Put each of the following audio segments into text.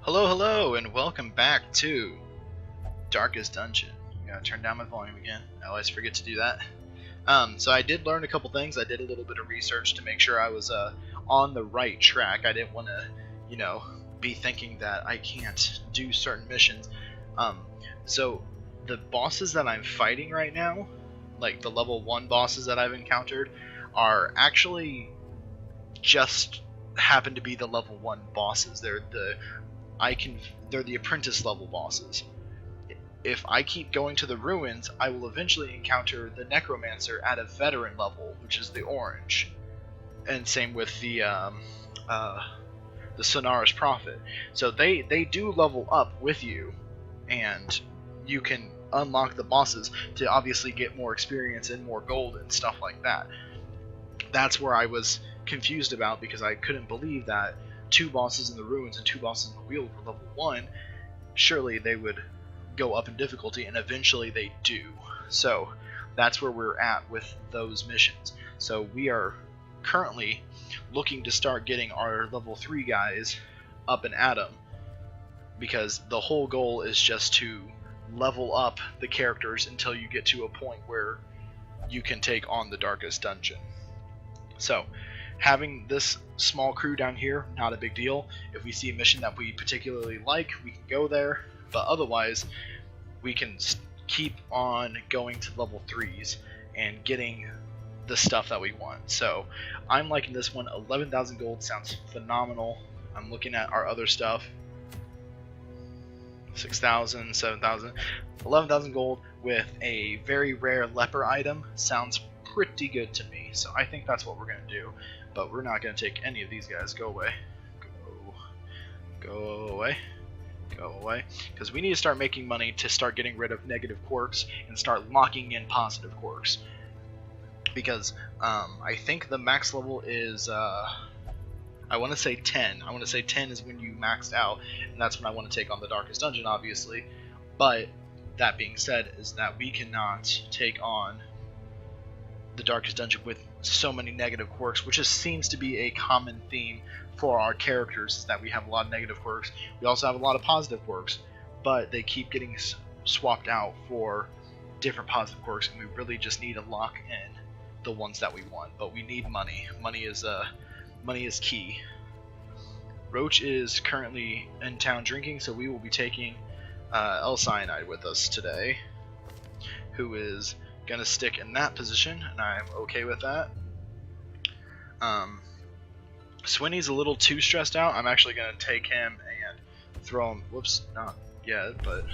Hello, hello, and welcome back to Darkest Dungeon. I gotta turn down my volume again. I always forget to do that. So I did learn a couple things. I did a little bit of research to make sure I was on the right track. I didn't want to, be thinking that I can't do certain missions. So the bosses that I'm fighting right now, like the level 1 bosses that I've encountered, are actually just happen to be the level 1 bosses. They're the apprentice level bosses. If I keep going to the ruins, I will eventually encounter the necromancer at a veteran level, which is the orange, and same with the Sonaris prophet. So they do level up with you, and you can unlock the bosses to obviously get more experience and more gold and stuff like that. That's where I was confused about, because I couldn't believe that 2 bosses in the ruins and 2 bosses in the wheel were level 1. Surely they would go up in difficulty, and eventually they do. So that's where we're at with those missions. So we are currently looking to start getting our level 3 guys up and at 'em, because the whole goal is just to level up the characters until you get to a point where you can take on the Darkest Dungeon. So having this small crew down here, not a big deal. If we see a mission that we particularly like, we can go there, but otherwise we can keep on going to level 3s and getting the stuff that we want. So I'm liking this one. 11,000 gold sounds phenomenal. I'm looking at our other stuff. 6,000, 7,000, 11,000 gold with a very rare leper item sounds pretty good to me. So I think that's what we're going to do. But we're not going to take any of these guys. Go away. Go away. Go away. Because we need to start making money to start getting rid of negative quirks and start locking in positive quirks. Because I think the max level is, I want to say 10. I want to say 10 is when you maxed out, and that's when I want to take on the Darkest Dungeon, obviously. But that being said, is that we cannot take on the Darkest Dungeon with so many negative quirks, which just seems to be a common theme for our characters, is that we have a lot of negative quirks. We also have a lot of positive quirks, but they keep getting swapped out for different positive quirks, and we really just need to lock in the ones that we want. But we need money. Money is key. Roach is currently in town drinking, so we will be taking L-Cyanide with us today, who is gonna stick in that position, and I'm okay with that. Swinny's a little too stressed out. I'm actually gonna take him and throw him. Whoops, not yet, but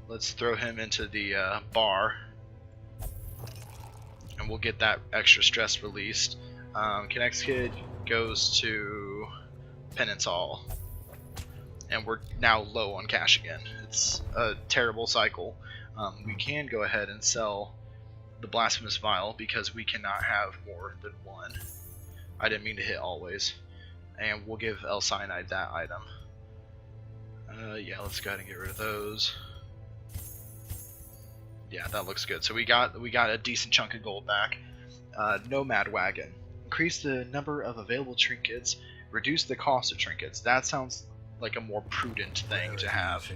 let's throw him into the bar, and we'll get that extra stress released. Connects Kid goes to Penance Hall, and we're now low on cash again. It's a terrible cycle. We can go ahead and sell the Blasphemous Vial, because we cannot have more than 1. I didn't mean to hit always. And we'll give L-Cyanide that item. Yeah, let's go ahead and get rid of those. Yeah, that looks good. So we got a decent chunk of gold back. Nomad Wagon. Increase the number of available trinkets. Reduce the cost of trinkets. That sounds like a more prudent thing to have.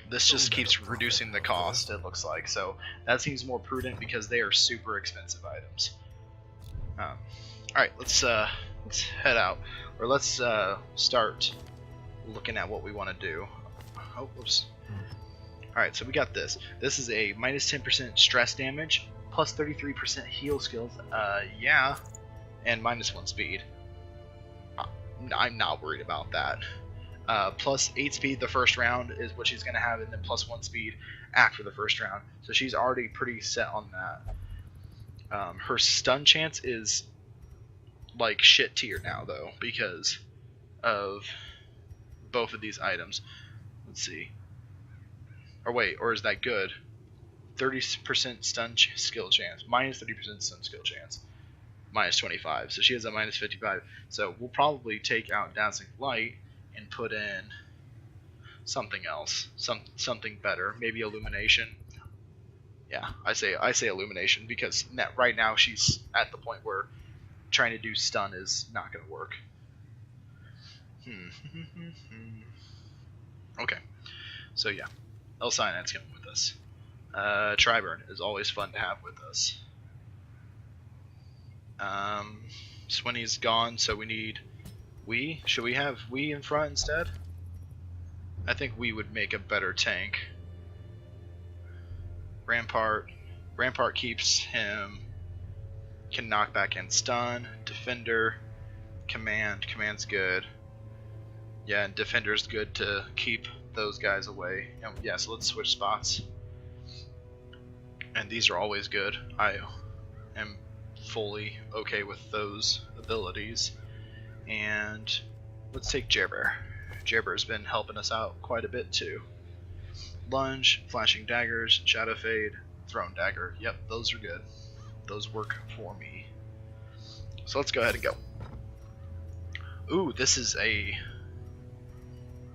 This just keeps reducing the cost, it looks like, so that seems more prudent because they are super expensive items. Alright, let's head out, or let's start looking at what we want to do. Oh, whoops. Alright, so we got this. This is a minus 10% stress damage, plus 33% heal skills, yeah, and minus 1 speed. I'm not worried about that. Plus 8 speed the first round is what she's going to have, and then plus 1 speed after the first round. So she's already pretty set on that. Her stun chance is like shit tier now, though, because of both of these items. Let's see. Or wait, or is that good? 30% stun skill chance. Minus 30% stun skill chance. Minus 25. So she has a minus 55. So we'll probably take out Dazzling Light and put in something else, something better, maybe Illumination. Yeah, I say Illumination, because right now she's at the point where trying to do stun is not going to work. Okay, so yeah, El Cyanite's coming with us. Triburn is always fun to have with us. Swinny's gone, so we need Wee. Should we have Wee in front instead? I think Wee would make a better tank. Rampart keeps him, can knock back and stun. Defender, Command's good. Yeah, and Defender's good to keep those guys away. And yeah, so let's switch spots. And these are always good. I am fully okay with those abilities. And let's take Jerbear. Jerbear's been helping us out quite a bit too. Lunge, Flashing Daggers, Shadow Fade, Thrown Dagger. Yep, those are good. Those work for me. So let's go ahead and go. Ooh, this is a...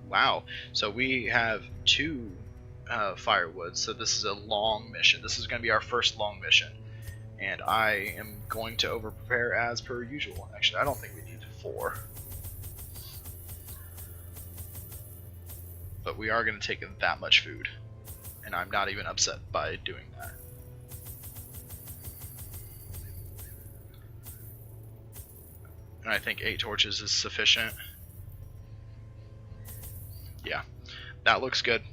Wow. So we have 2 firewood, so this is a long mission. This is going to be our first long mission. And I am going to over-prepare as per usual. Actually, I don't think we need 4. But we are going to take that much food. And I'm not even upset by doing that. And I think 8 torches is sufficient. Yeah, that looks good.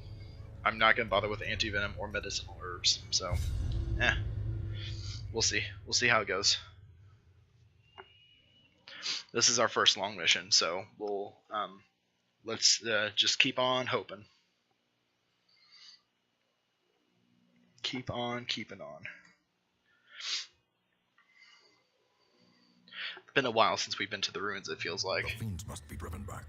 I'm not going to bother with anti-venom or medicinal herbs, so we'll see. We'll see how it goes. This is our first long mission, so we'll let's just keep on hoping. Keep on keeping on. It's been a while since we've been to the ruins, it feels like. The fiends must be driven back.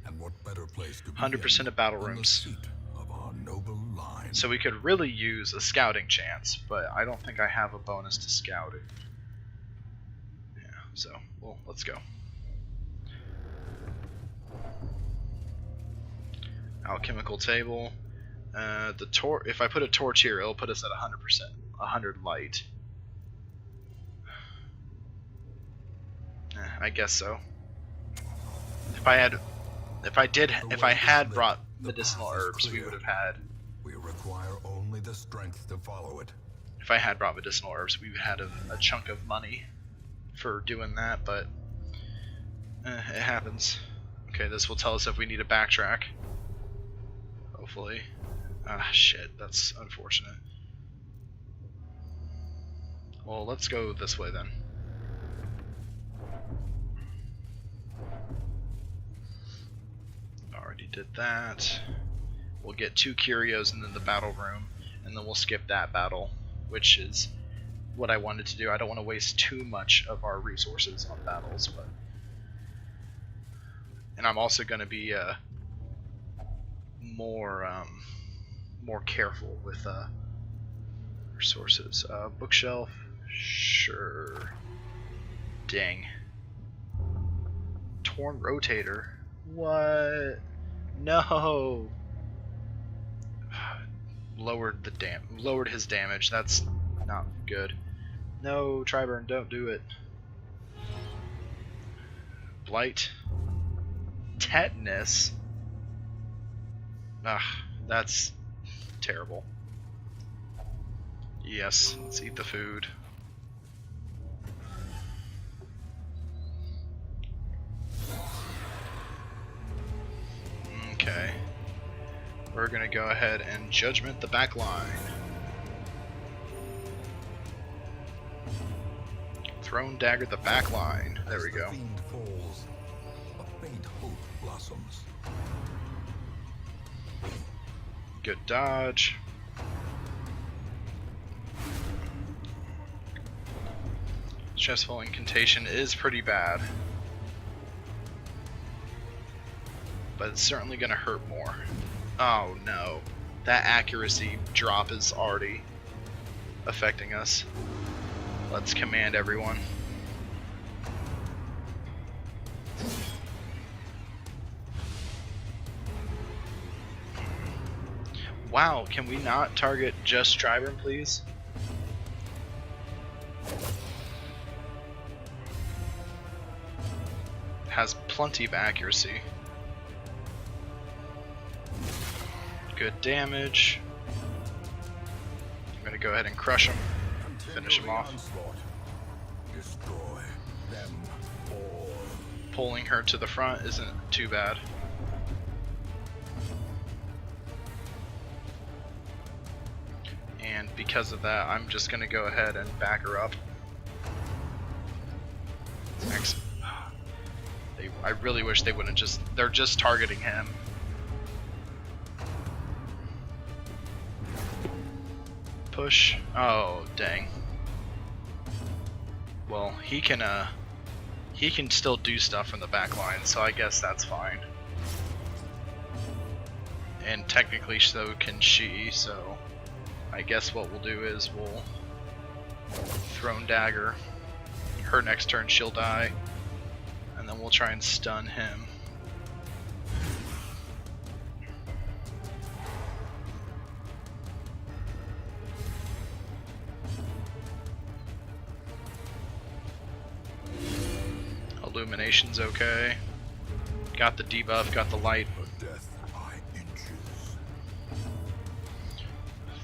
And what better place to be 100% of battle rooms. Of our noble line. So we could really use a scouting chance, but I don't think I have a bonus to scouting. Yeah, so well, let's go. Alchemical table. If I put a torch here, it'll put us at 100%, 100 light. I guess so. If I had brought medicinal herbs, we would have had. We require only the strength to follow it. If I had brought medicinal herbs, we would have had a chunk of money for doing that, but it happens. Okay, this will tell us if we need to backtrack. Hopefully. Ah, shit, that's unfortunate. Well, let's go this way then. Already did that. We'll get 2 curios and then the battle room, and then we'll skip that battle, which is what I wanted to do. I don't want to waste too much of our resources on battles, but... And I'm also going to be more careful with resources. Bookshelf, sure. Dang. Torn rotator. What? No. Lowered his damage. That's not good. No, Triburn, don't do it. Blight. Tetanus. Ugh, that's terrible. Yes, let's eat the food. Okay. We're gonna go ahead and judgment the back line. Thrown dagger the back line. There we go. Fiend falls, a faint hope blossoms. Good dodge. Stressful incantation is pretty bad, but it's certainly gonna hurt more. Oh no, that accuracy drop is already affecting us. Let's command everyone. Wow, can we not target just Triburn, please? Has plenty of accuracy. Good damage. I'm gonna go ahead and crush him. Finish him off. Destroy them all. Pulling her to the front isn't too bad. And because of that, I'm just gonna go ahead and back her up. I really wish they wouldn't just, they're just targeting him. Push. Oh, dang. Well, he can still do stuff from the back line, so I guess that's fine. And technically so can she, so I guess what we'll do is we'll Throne Dagger. Her next turn she'll die, and then we'll try and stun him. Illumination's okay. Got the debuff, got the light. Death by inches.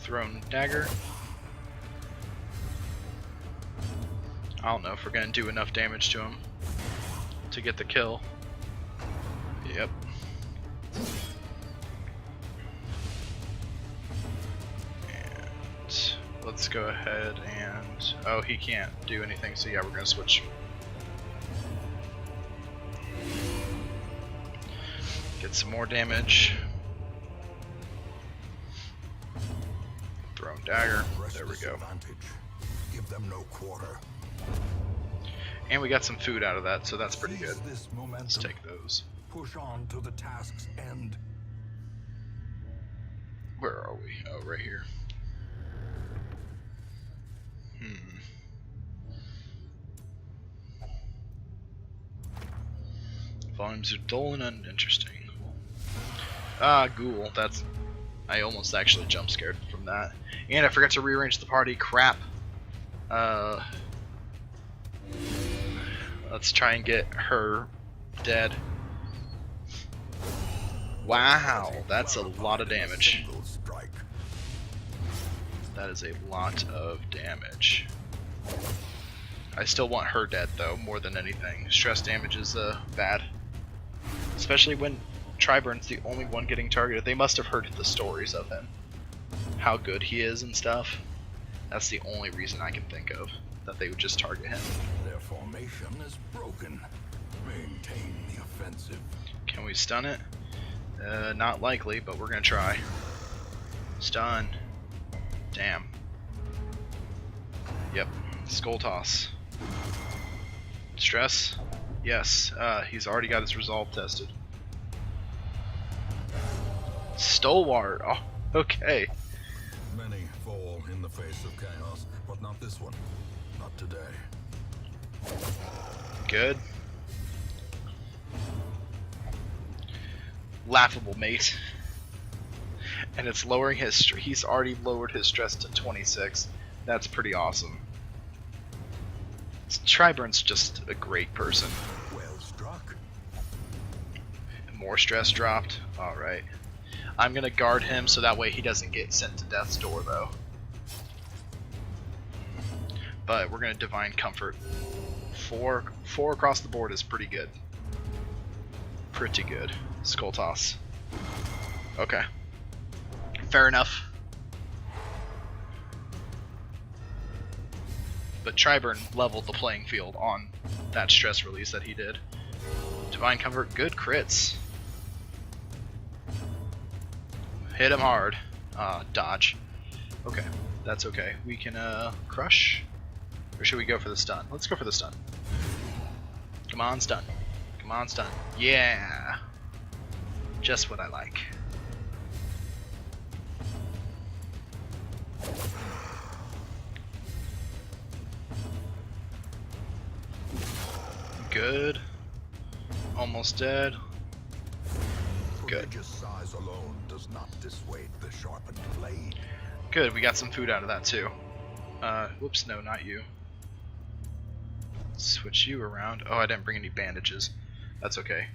Throne Dagger. I don't know if we're gonna do enough damage to him to get the kill. Yep. And let's go ahead and... oh, he can't do anything, so yeah, we're gonna switch. Get some more damage. Throne Dagger. There we go. Give them no quarter. And we got some food out of that, so that's pretty good. This momentum. Let's take those. Push on to the task's end. Where are we? Oh, right here. Volumes are dull and uninteresting. Ah, ghoul. That's... I almost actually jump scared from that. And I forgot to rearrange the party. Crap. Let's try and get her dead. Wow, that's a lot of damage. That is a lot of damage. I still want her dead though, more than anything. Stress damage is bad. Especially when Triburn's the only one getting targeted. They must have heard the stories of him. How good he is and stuff. That's the only reason I can think of, that they would just target him. Their formation is broken. Maintain the offensive. Can we stun it? Not likely, but we're gonna try. Stun. Damn. Yep. Skull toss. Stress? Yes. He's already got his resolve tested. Stalwart. Oh, okay. Many fall in the face of chaos, but not this one. Not today. Good. Laughable, mate. And it's lowering his... he's already lowered his stress to 26. That's pretty awesome. Triburn's just a great person. Well struck. More stress dropped. Alright. I'm gonna guard him so that way he doesn't get sent to death's door though. But we're gonna Divine Comfort. Four across the board is pretty good. Pretty good. Skull toss. Okay. Fair enough. But Triburn leveled the playing field on that stress release that he did. Divine Comfort, good crits. Hit him hard. Dodge. Okay, that's okay. We can crush. Or should we go for the stun? Let's go for the stun. Come on, stun. Come on, stun. Yeah. Just what I like. Good. Almost dead. Good. Prodigious size alone does not dissuade the sharpened blade. Good, we got some food out of that too. Whoops, no, not you. Switch you around. Oh, I didn't bring any bandages. That's okay.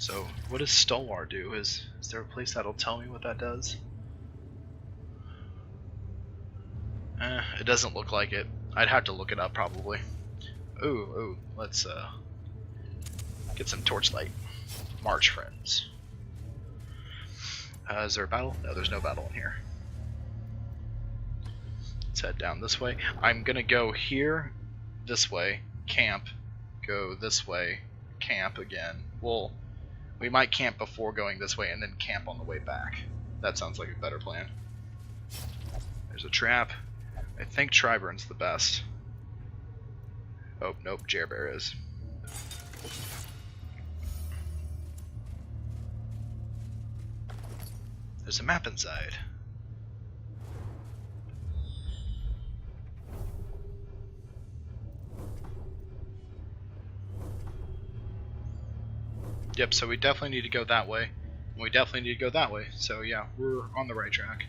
So what does Stolar do? Is there a place that'll tell me what that does? It doesn't look like it. I'd have to look it up probably. Ooh, let's get some torchlight. March, friends. Is there a battle? No, there's no battle in here. Let's head down this way. I'm gonna go here, this way, camp, go this way, camp again. We might camp before going this way and then camp on the way back. That sounds like a better plan. There's a trap. I think Triburn's the best. Oh, nope, Jerbear is. There's a map inside. Yep, so we definitely need to go that way. We definitely need to go that way. So yeah, we're on the right track.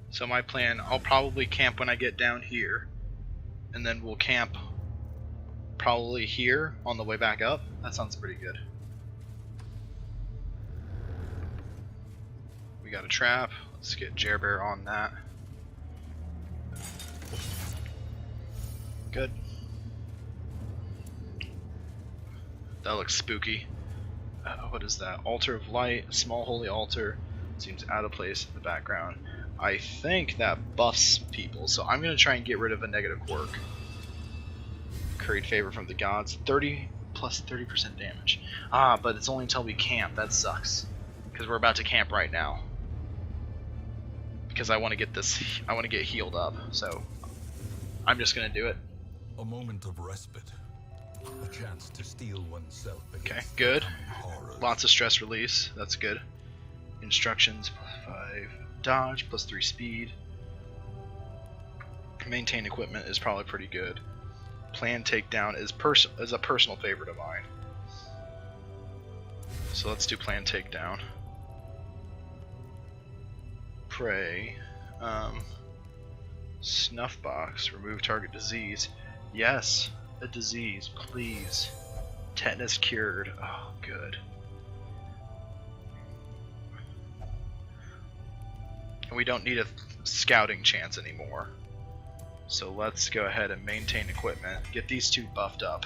So my plan, I'll probably camp when I get down here. And then we'll camp probably here on the way back up. That sounds pretty good. We got a trap. Let's get Jerbear on that. Good. That looks spooky. What is that? Altar of Light, small holy altar. Seems out of place in the background. I think that buffs people, so I'm going to try and get rid of a negative quirk. Curried favor from the gods. 30 plus 30% damage. Ah, but it's only until we camp. That sucks. Because we're about to camp right now. Because I want to get this, I want to get healed up, so I'm just going to do it. A moment of respite. A chance to steel oneself. Okay, good. Lots of stress release. That's good. Instructions: +5 dodge, +3 speed. Maintain equipment is probably pretty good. Plan takedown is a personal favorite of mine. So let's do plan takedown. Pray. Snuff box. Remove target disease. Yes, a disease, please. Tetanus cured. Oh, good. And we don't need a scouting chance anymore. So let's go ahead and maintain equipment. Get these two buffed up.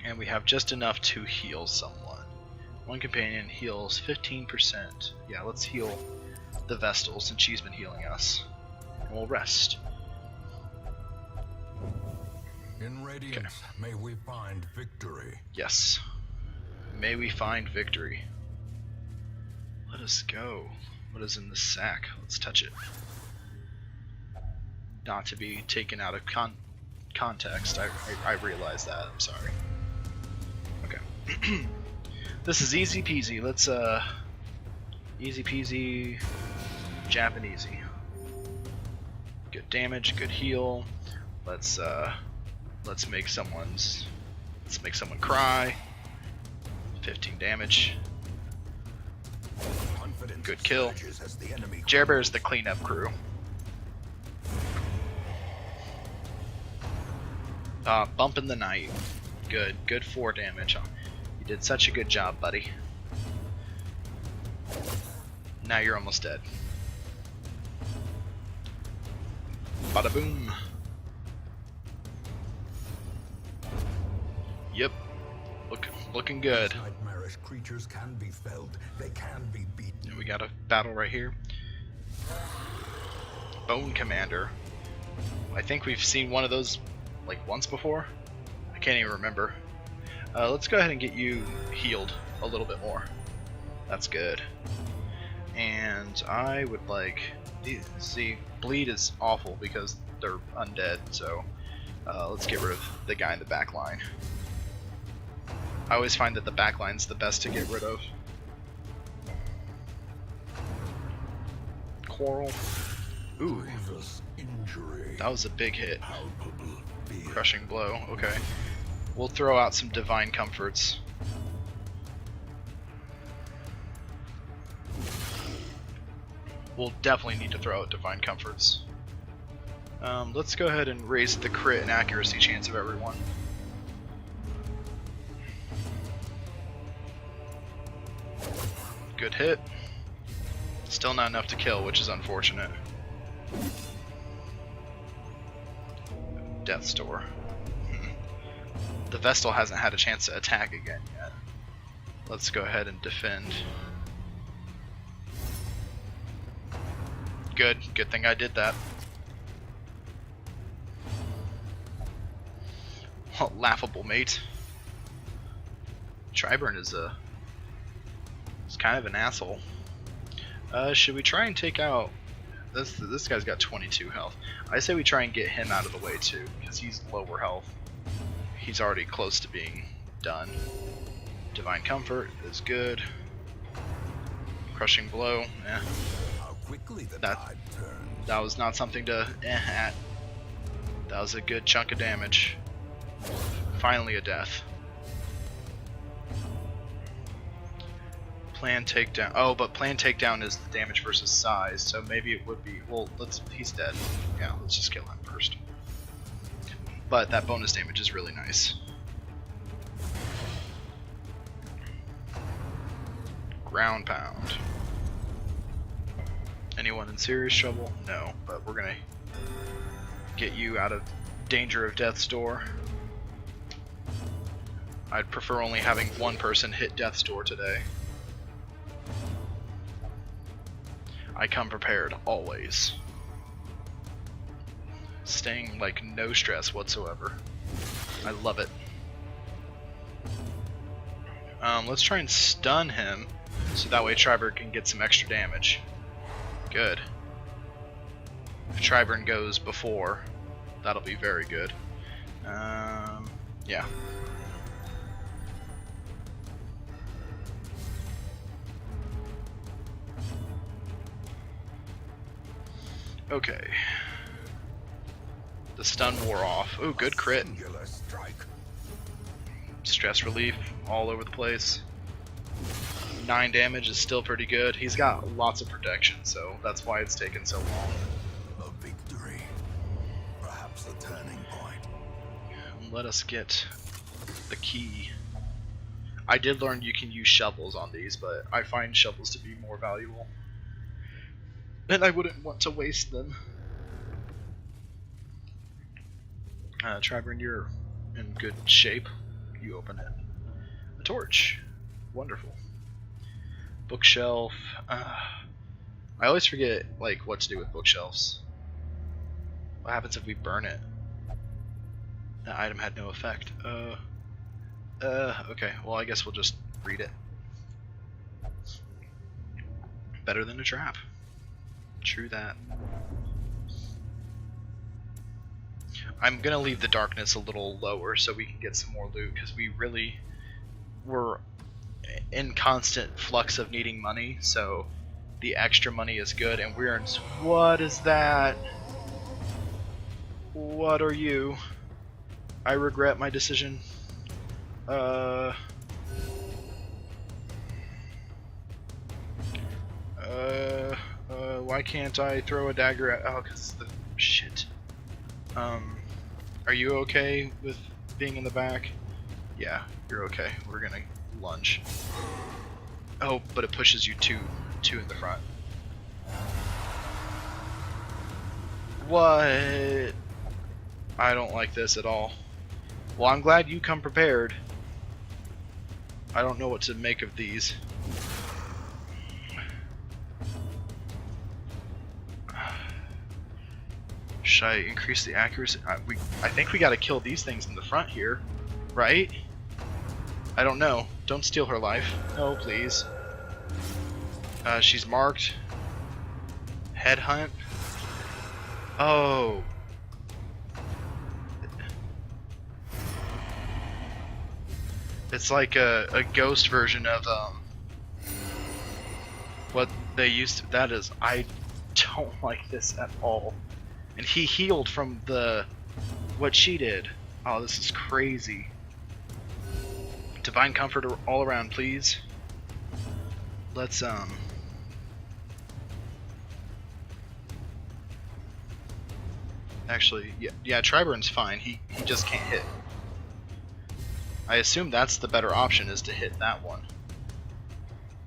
And we have just enough to heal someone. One companion heals 15%. Yeah, let's heal the Vestal since she's been healing us. And we'll rest. In radiance, may we find victory. Yes. May we find victory. Let us go. What is in the sack? Let's touch it. Not to be taken out of context. I realize that. I'm sorry. Okay. This is easy peasy. Let's easy peasy Japanesey. Good damage, good heal. Let's make someone cry. 15 damage. Good kill. Jerbear is the cleanup crew. Bump in the night. Good 4 damage. You did such a good job, buddy. Now you're almost dead. Bada boom. Yep. Looking good. Nightmarish creatures can be felled. They can be beaten. And we got a battle right here. Bone Commander. I think we've seen one of those like once before. I can't even remember. Let's go ahead and get you healed a little bit more. That's good. And I would like, see, bleed is awful because they're undead, so let's get rid of the guy in the back line. I always find that the back line's the best to get rid of. Quarrel. Ooh, that was a big hit. Crushing blow, okay. We'll throw out some divine comforts. We'll definitely need to throw out divine comforts. Let's go ahead and raise the crit and accuracy chance of everyone. Good hit. Still not enough to kill, which is unfortunate. Death's Door. The Vestal hasn't had a chance to attack again yet. Let's go ahead and defend. Good. Good thing I did that. Oh, laughable, mate. Triburn is kind of an asshole. Should we try and take out this guy's got 22 health. I say we try and get him out of the way too, because he's lower health. He's already close to being done. Divine Comfort is good. Crushing Blow, eh. How quickly the tide turns. That was not something to at. That was a good chunk of damage. Finally a death. Plan takedown. Oh, but plan takedown is the damage versus size, so maybe it would be. Well, he's dead. Yeah, let's just kill him first. But that bonus damage is really nice. Ground Pound. Anyone in serious trouble? No, but we're gonna get you out of danger of Death's Door. I'd prefer only having one person hit Death's Door today. I come prepared, always. Staying like no stress whatsoever. I love it. Let's try and stun him, so that way Triburn can get some extra damage. Good. If Triburn goes before, that'll be very good. Yeah. Okay. The stun wore off. Ooh, good crit. Stress relief all over the place. 9 damage is still pretty good. He's got lots of protection, so that's why it's taken so long. A victory. Perhaps a turning point. Let us get the key. I did learn you can use shovels on these, but I find shovels to be more valuable. And I wouldn't want to waste them. Triburn, you're in good shape. You open it. A torch. Wonderful. Bookshelf. I always forget like what to do with bookshelves. What happens if we burn it? The item had no effect. Okay. Well, I guess we'll just read it. Better than a trap. True that. I'm gonna leave the darkness a little lower so we can get some more loot, because we really were in constant flux of needing money, so the extra money is good. And we're in. What is that? What are you? I regret my decision. Why can't I throw a dagger at? Oh, because the shit. Are you okay with being in the back? Yeah, you're okay. We're gonna lunge. Oh, but it pushes you two in the front. What? I don't like this at all. Well, I'm glad you come prepared. I don't know what to make of these. Should I increase the accuracy? I think we gotta kill these things in the front here, right? I don't know. Don't steal her life. No, please. She's marked. Headhunt. Oh. It's like a ghost version of what they used to. That is, I don't like this at all. And he healed from what she did. Oh, this is crazy. Divine Comfort all around, please. Let's actually, yeah, Triburn's fine. He just can't hit. I assume that's the better option, is to hit that one.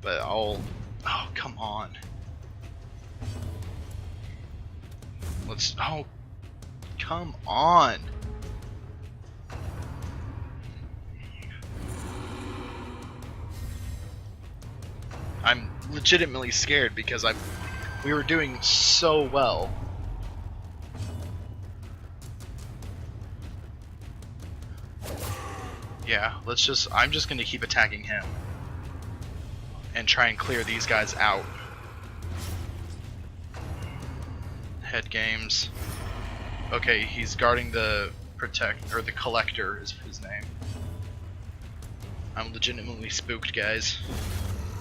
But I'll... Oh, come on. Let's... Oh, come on. I'm legitimately scared because we were doing so well. Yeah, I'm just gonna keep attacking him and try and clear these guys out. Head games. Okay, he's guarding the the collector is his name. I'm legitimately spooked, guys.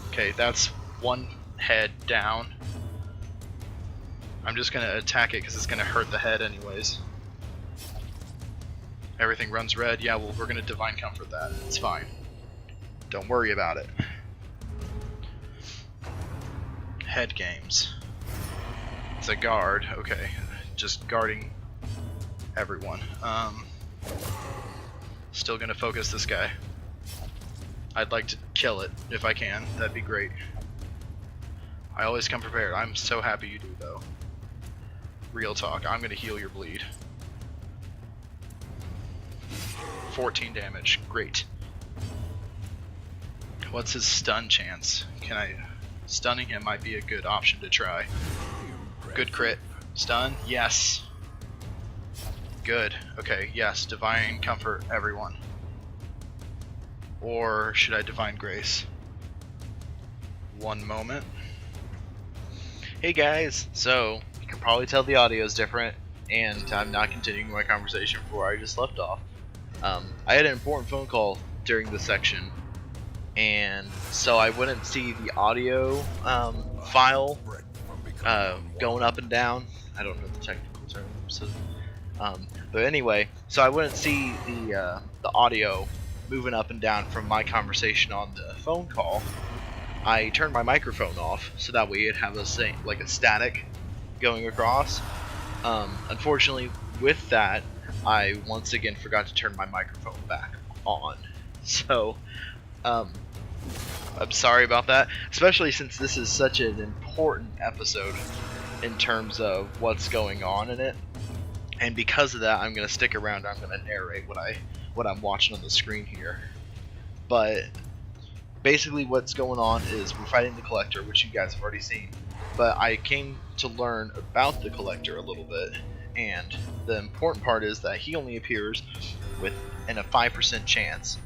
Okay, that's one head down. I'm just gonna attack it because it's gonna hurt the head anyways. Everything runs red. Yeah, well, we're gonna divine comfort that. It's fine. Don't worry about it. Head games. It's a guard. Okay, just guarding everyone. Still gonna focus this guy. I'd like to kill it if I can. That'd be great. I always come prepared. I'm so happy you do, though. Real talk. I'm gonna heal your bleed. 14 damage. Great. What's his stun chance? Stunning him might be a good option to try. Good crit. Stun? Yes. Good. Okay, yes. Divine comfort everyone. Or should I divine grace? One moment. Hey guys, so you can probably tell the audio is different and I'm not continuing my conversation from where I just left off. I had an important phone call during this section, and so I wouldn't see the audio file going up and down. I don't know the technical term, so, but anyway, so I wouldn't see the audio moving up and down from my conversation on the phone call. I turned my microphone off so that way it'd have a static going across. Unfortunately, with that, I once again forgot to turn my microphone back on. So, I'm sorry about that, especially since this is such an important episode in terms of what's going on in it. And because of that, I'm going to stick around. I'm going to narrate what I'm watching on the screen here. But basically what's going on is we're fighting the collector, which you guys have already seen. But I came to learn about the collector a little bit, and the important part is that he only appears in a 5% chance.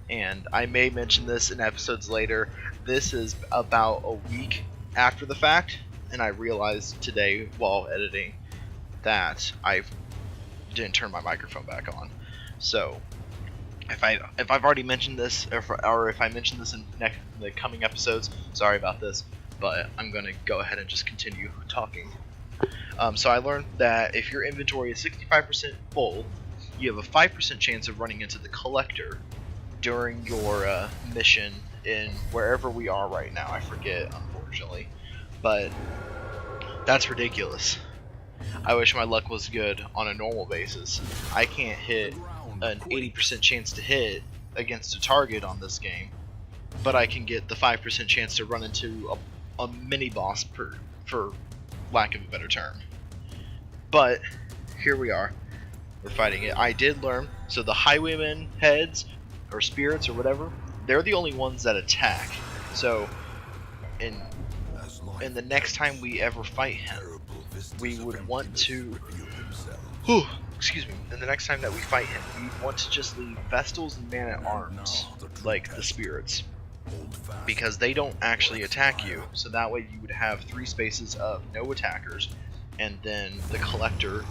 And I may mention this in episodes later. This is about a week after the fact, and I realized today while editing that I didn't turn my microphone back on. So if I've already mentioned this, or if I mention this in the coming episodes, sorry about this, but I'm gonna go ahead and just continue talking. So I learned that if your inventory is 65% full, you have a 5% chance of running into the collector during your mission in wherever we are right now. I forget, unfortunately, but that's ridiculous. I wish my luck was good on a normal basis. I can't hit an 80% chance to hit against a target on this game, but I can get the 5% chance to run into a mini boss for lack of a better term. But here we are. We're fighting it. I did learn, so the highwayman heads or spirits or whatever, they're the only ones that attack. So in the next time we ever fight him, we would want to excuse me, and the next time that we fight him, we want to just leave Vestals and Man-at-Arms, like the spirits, because they don't actually attack you, so that way you would have 3 spaces of no attackers, and then the collector,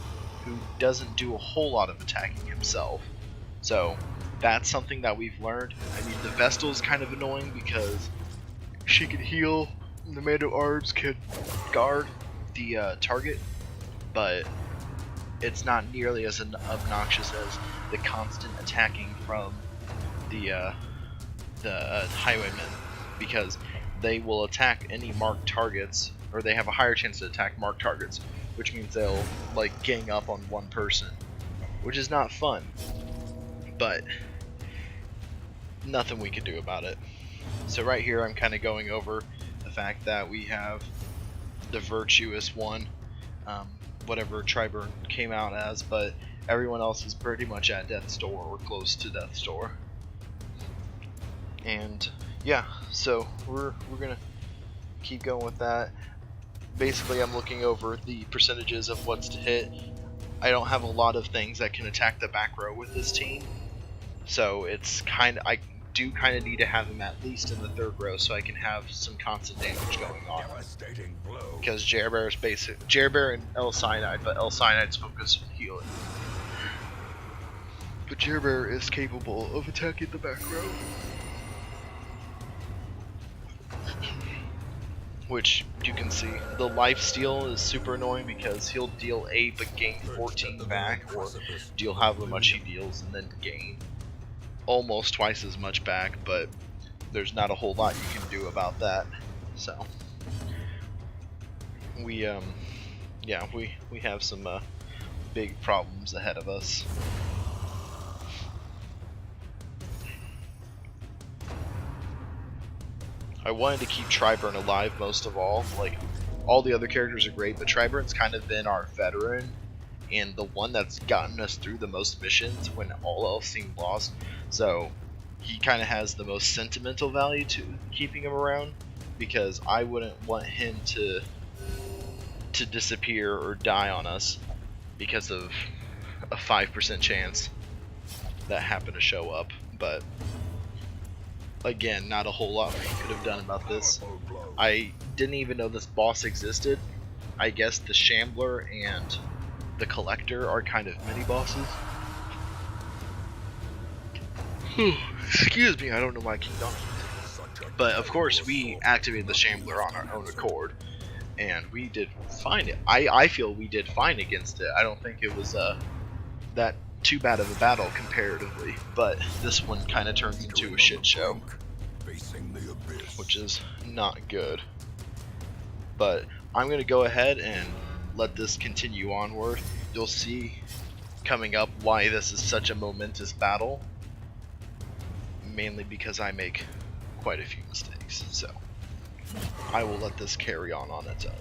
who doesn't do a whole lot of attacking himself. So that's something that we've learned. I mean, the Vestal's kind of annoying because she can heal, and the Man-at-Arms could guard the target, but it's not nearly as obnoxious as the constant attacking from the highwaymen, because they will attack any marked targets, or they have a higher chance to attack marked targets, which means they'll like gang up on one person, which is not fun, but nothing we can do about it. So right here I'm kind of going over the fact that we have the virtuous one, whatever Triburn came out as, but everyone else is pretty much at death's door or close to death's door. And yeah, so we're gonna keep going with that. Basically, I'm looking over the percentages of what's to hit. I don't have a lot of things that can attack the back row with this team, so it's I do kind of need to have him at least in the third row so I can have some constant damage going on. Because Jerbear is basic. Jerbear and L Cyanide, but L Cyanide's focused on healing. But Jerbear is capable of attacking the back row. Which you can see. The lifesteal is super annoying because he'll deal 8 but gain 14 back, or deal however much he deals and then gain almost twice as much back, but there's not a whole lot you can do about that. So we have some big problems ahead of us. I wanted to keep Triburn alive most of all. Like, all the other characters are great, but Triburn's kind of been our veteran and the one that's gotten us through the most missions when all else seemed lost. So he kind of has the most sentimental value to keeping him around, because I wouldn't want him to disappear or die on us because of a 5% chance that happened to show up. But again, not a whole lot we could have done about this. I didn't even know this boss existed. I guess the Shambler and the Collector are kind of mini bosses. Excuse me, I don't know why I keep yawning. But of course, we activated the Shambler on our own accord, and we did fine. I feel we did fine against it. I don't think it was that too bad of a battle comparatively, but this one kind of turned into a shit show, which is not good. But I'm gonna go ahead and let this continue onward. You'll see coming up why this is such a momentous battle, mainly because I make quite a few mistakes, so I will let this carry on its own.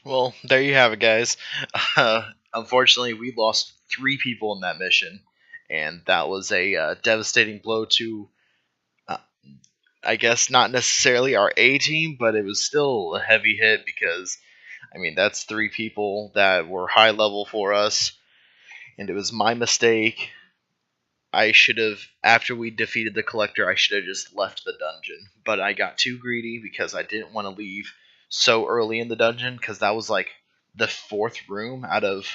Well, there you have it, guys. Unfortunately, we lost 3 people in that mission, and that was a devastating blow to, I guess, not necessarily our A team, but it was still a heavy hit because I mean, that's 3 people that were high level for us, and it was my mistake. I should have, after we defeated the Collector, I should have just left the dungeon. But I got too greedy because I didn't want to leave so early in the dungeon, because that was like the 4th room out of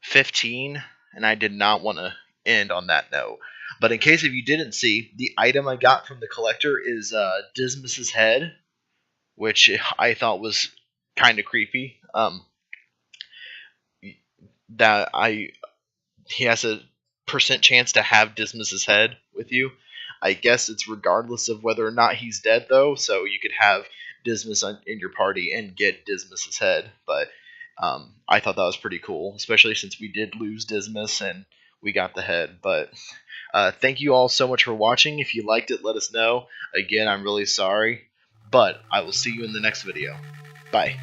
15, and I did not want to end on that note. But in case if you didn't see, the item I got from the Collector is Dismas's head, which I thought was kind of creepy. That he has a % chance to have Dismas's head with you. I guess it's regardless of whether or not he's dead, though, so you could have Dismas in your party and get Dismas's head. But I thought that was pretty cool, especially since we did lose Dismas and we got the head. But thank you all so much for watching. If you liked it, let us know. Again, I'm really sorry, but I will see you in the next video. Bye.